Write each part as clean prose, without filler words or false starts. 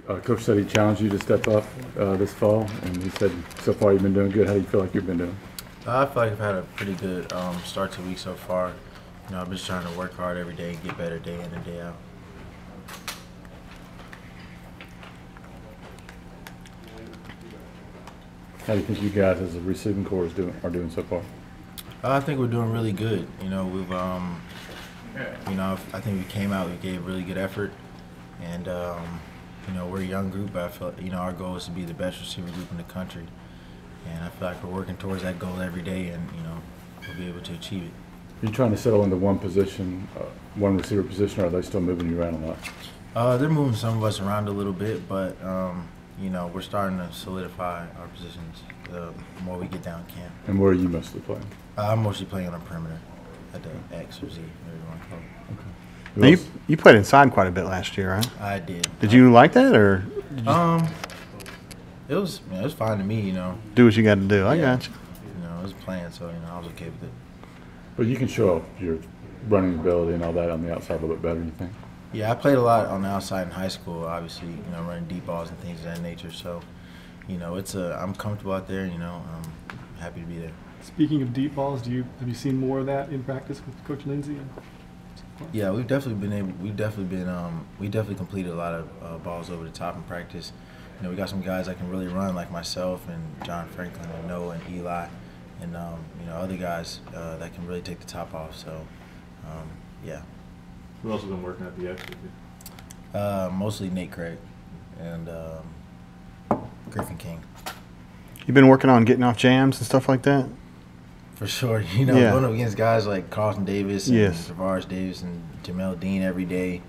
Coach said he challenged you to step up this fall, and he said so far you've been doing good. How do you feel like you've been doing? I feel like I've had a pretty good start to the week so far. You know, I'm just trying to work hard every day and get better day in and day out. How do you think you guys as a receiving corps are doing so far? I think we're doing really good. You know, we've, I think we came out, we gave really good effort, and you know, we're a young group. But I feel, you know, our goal is to be the best receiver group in the country, and I feel like we're working towards that goal every day, and you know, we'll be able to achieve it. Are you trying to settle into one position, one receiver position, or are they still moving you around a lot? They're moving some of us around a little bit, but you know, we're starting to solidify our positions the more we get down camp. And where are you mostly playing? I'm mostly playing on the perimeter, at the X or Z, whatever you want to call it. Okay. Now you played inside quite a bit last year, right? I did. Did you like that, or it was fine to me, you know. do what you got to do? I Yeah. got you. You know, I was playing, so you know, I was okay with it. But you can show off your running ability and all that on the outside a little bit better, you think? Yeah, I played a lot on the outside in high school. Obviously, you know, running deep balls and things of that nature. So, you know, I'm comfortable out there. You know, I'm happy to be there. Speaking of deep balls, have you seen more of that in practice with Coach Lindsey? Yeah, we definitely completed a lot of balls over the top in practice. You know, we got some guys that can really run, like myself and John Franklin and Noah and Eli, and you know, other guys that can really take the top off. So, yeah. Who else has been working at the X with you? Mostly Nate Craig and Griffin King. You been working on getting off jams and stuff like that? For sure. You know, Yeah. going up against guys like Carlton Davis and Yes. Tavares Davis and Jamal Dean every day,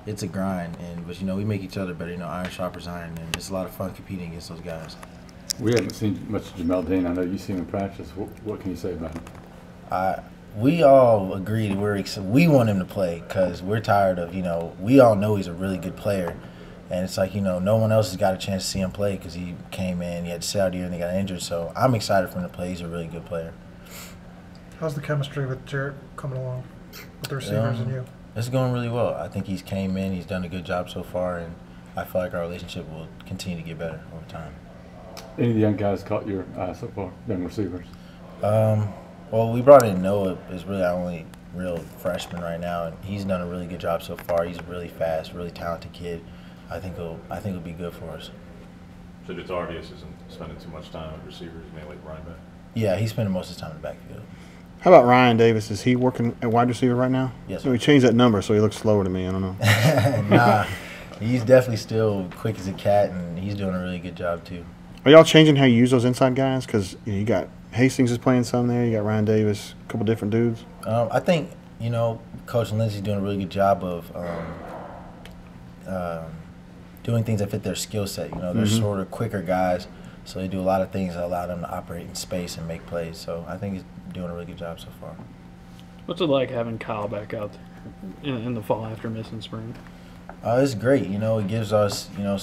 it's a grind. But, you know, we make each other better. You know, iron sharpens iron, and it's a lot of fun competing against those guys. We haven't seen much of Jamal Dean. I know you've seen him in practice. What can you say about him? We all agreed we want him to play because we're tired of, you know, we all know he's a really good player. And it's like, you know, no one else has got a chance to see him play because he came in, he had to sit out here, and he got injured. So I'm excited for him to play. He's a really good player. How's the chemistry with Jarrett coming along with the receivers and you? It's going really well. I think he's came in, he's done a good job so far, and I feel like our relationship will continue to get better over time. Any of the young guys caught your eye so far, young receivers? Well, we brought in Noah, is really our only real freshman right now, and he's done a really good job so far. He's a really fast, really talented kid. I think it'll be good for us. So Darius isn't spending too much time with receivers, mainly like running back? Yeah, he's spending most of his time in the backfield. How about Ryan Davis? Is he working at wide receiver right now? Yes. No, he changed that number, so he looks slower to me. I don't know. Nah, he's definitely still quick as a cat, and he's doing a really good job too. Are y'all changing how you use those inside guys? Because you got Hastings is playing some there. You got Ryan Davis, a couple different dudes. I think, you know, Coach Lindsey's doing a really good job of doing things that fit their skill set. You know, they're sort of quicker guys, so they do a lot of things that allow them to operate in space and make plays. So I think he's doing a really good job so far. What's it like having Kyle back out in the fall after missing spring? It's great. You know, it gives us, you know,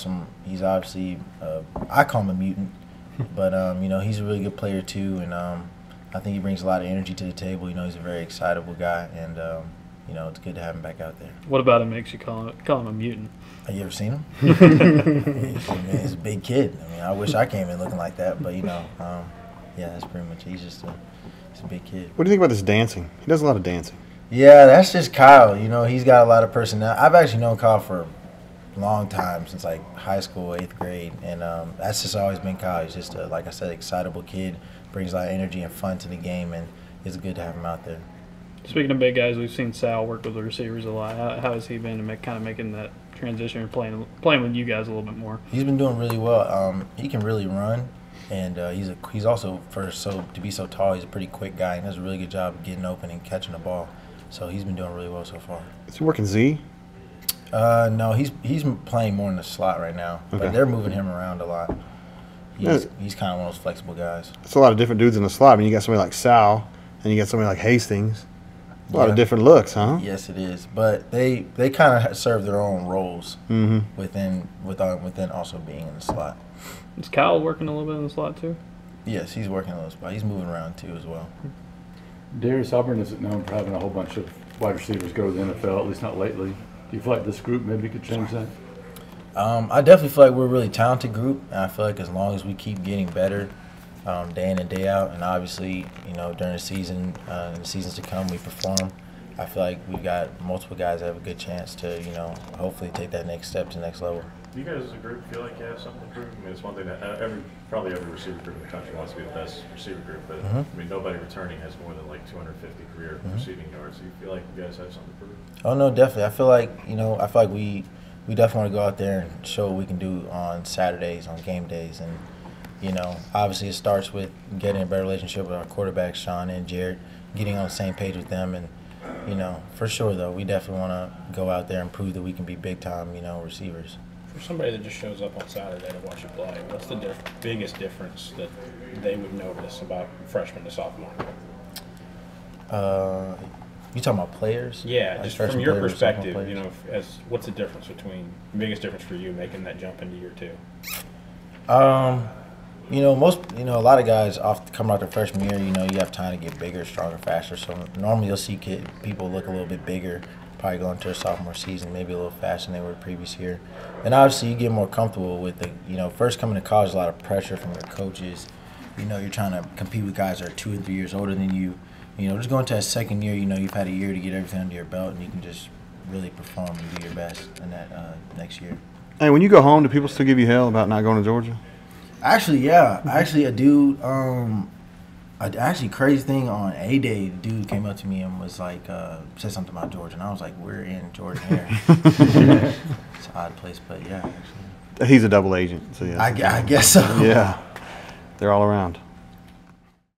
he's obviously, I call him a mutant, but, you know, he's a really good player too, and I think he brings a lot of energy to the table. You know, he's a very excitable guy, and, you know, it's good to have him back out there. What about him makes you call him a mutant? Have you ever seen him? He's a big kid. I mean, I wish I came in looking like that, but, you know, yeah, that's pretty much it. He's a big kid. What do you think about this dancing? He does a lot of dancing. Yeah, that's just Kyle. You know, he's got a lot of personality. I've actually known Kyle for a long time, since like high school, 8th grade, and that's just always been Kyle. He's just, like I said, excitable kid, brings a lot of energy and fun to the game, and it's good to have him out there. Speaking of big guys, we've seen Sal work with the receivers a lot. How has he been kind of making that transition and playing with you guys a little bit more? He's been doing really well. He can really run, and he's also, to be so tall, he's a pretty quick guy, and does a really good job of getting open and catching the ball. So he's been doing really well so far. Is he working Z? No, he's playing more in the slot right now, Okay. but they're moving him around a lot. He's kind of one of those flexible guys. It's a lot of different dudes in the slot. I mean, you got somebody like Sal, and you got somebody like Hastings. A lot of different looks, huh? Yes, it is. But they kind of serve their own roles within also being in the slot. Is Kyle working a little bit in the slot too? Yes, he's working on those spots. He's moving around too as well. Darius, Auburn isn't known for having a whole bunch of wide receivers go to the NFL, at least not lately. Do you feel like this group maybe could change that? I definitely feel like we're a really talented group, and I feel like as long as we keep getting better day in and day out, and obviously, during the season and the seasons to come, we perform. I feel like we've got multiple guys that have a good chance to, hopefully take that next step to the next level. Do you guys as a group feel like you have something to prove? I mean, it's one thing that probably every receiver group in the country wants to be the best receiver group, but I mean, nobody returning has more than like 250 career receiving yards. Do you feel like you guys have something to prove? Oh no, definitely. I feel like we definitely want to go out there and show what we can do on Saturdays, on game days, and obviously it starts with getting a better relationship with our quarterbacks, Sean and Jared, getting on the same page with them, and for sure though, we definitely want to go out there and prove that we can be big time, receivers. For somebody that just shows up on Saturday to watch you play, what's the biggest difference that they would notice about freshman to sophomore? You talking about players? Yeah, like just from your players, perspective, players? What's the difference biggest difference for you making that jump into year 2? A lot of guys coming out their freshman year, you have time to get bigger, stronger, faster. So normally you'll see people look a little bit bigger, probably going into their sophomore season, maybe a little faster than they were the previous year. And obviously you get more comfortable with first coming to college, a lot of pressure from your coaches. You're trying to compete with guys that are 2 and 3 years older than you. Just going to that second year, you've had a year to get everything under your belt, and you can just really perform and do your best in that next year. Hey, when you go home, do people still give you hell about not going to Georgia? Actually, yeah. Actually, a dude, crazy thing on A-Day, the dude came up to me and was like, said something about Georgia, and I was like, we're in Georgia here. It's an odd place, but yeah, actually. He's a double agent, so yeah. I guess so. Yeah, they're all around.